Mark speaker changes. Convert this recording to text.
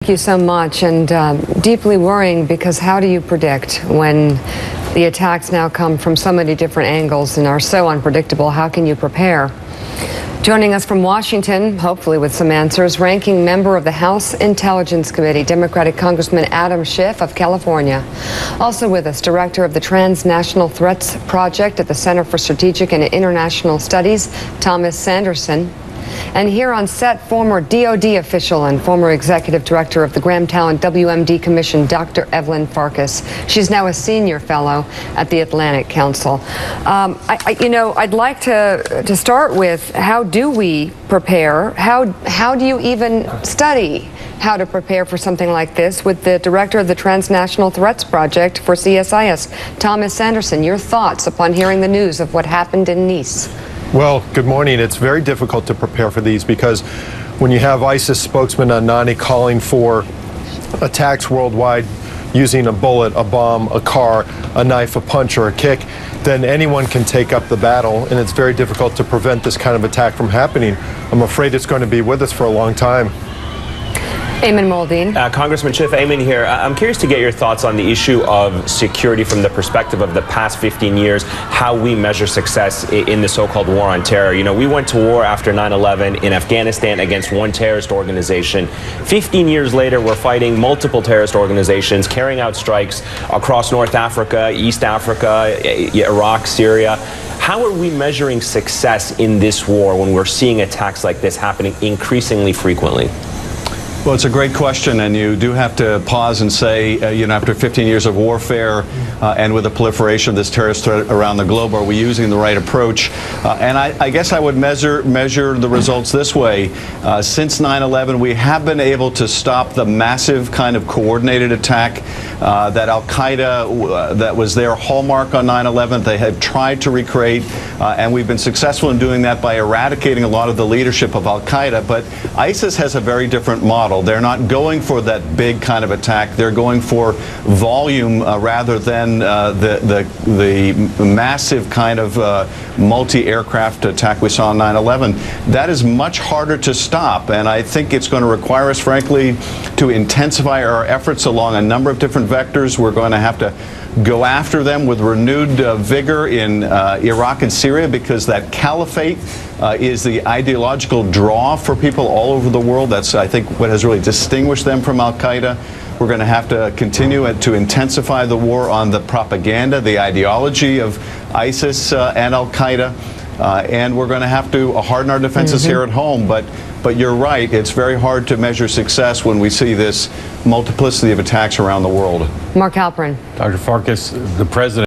Speaker 1: Thank you so much, and deeply worrying, because how do you predict when the attacks now come from so many different angles and are so unpredictable? How can you prepare? Joining us from Washington, hopefully with some answers, ranking member of the House Intelligence Committee, Democratic Congressman Adam Schiff of California. Also with us, director of the Transnational Threats Project at the Center for Strategic and International Studies, Thomas Sanderson. And here on set, former DOD official and former executive director of the Graham Talent WMD Commission, Dr. Evelyn Farkas. She's now a senior fellow at the Atlantic Council. I'd like to start with, how do we prepare? How do you even study how to prepare for something like this with the director of the Transnational Threats Project for CSIS, Thomas Sanderson? Your thoughts upon hearing the news of what happened in Nice?
Speaker 2: Well, good morning. It's very difficult to prepare for these, because when you have ISIS spokesman Anani calling for attacks worldwide using a bullet, a bomb, a car, a knife, a punch, or a kick, then anyone can take up the battle, and it's very difficult to prevent this kind of attack from happening. I'm afraid it's going to be with us for a long time.
Speaker 1: Ayman Moldeen.
Speaker 3: Congressman Schiff, Ayman here. I'm curious to get your thoughts on the issue of security from the perspective of the past 15 years, how we measure success in the so-called war on terror. You know, we went to war after 9/11 in Afghanistan against one terrorist organization. 15 years later, we're fighting multiple terrorist organizations, carrying out strikes across North Africa, East Africa, Iraq, Syria. How are we measuring success in this war when we're seeing attacks like this happening increasingly frequently?
Speaker 4: Well, it's a great question, and you do have to pause and say, after 15 years of warfare and with the proliferation of this terrorist threat around the globe, are we using the right approach? And I guess I would measure the results this way. Since 9/11, we have been able to stop the massive kind of coordinated attack that Al-Qaeda, that was their hallmark on 9/11, they had tried to recreate, and we've been successful in doing that by eradicating a lot of the leadership of Al-Qaeda. But ISIS has a very different model. They're not going for that big kind of attack. They're going for volume rather than the massive kind of multi-aircraft attack we saw on 9/11. That is much harder to stop, and I think it's going to require us, frankly, to intensify our efforts along a number of different vectors. We're going to have to go after them with renewed vigor in Iraq and Syria, because that caliphate is the ideological draw for people all over the world. That's, I think, what has really distinguished them from Al-Qaeda. We're going to have to continue to intensify the war on the propaganda, the ideology of ISIS and Al-Qaeda, and we're going to have to harden our defenses here at home. But you're right, it's very hard to measure success when we see this multiplicity of attacks around the world.
Speaker 1: Mark Halperin.
Speaker 5: Dr. Farkas, the president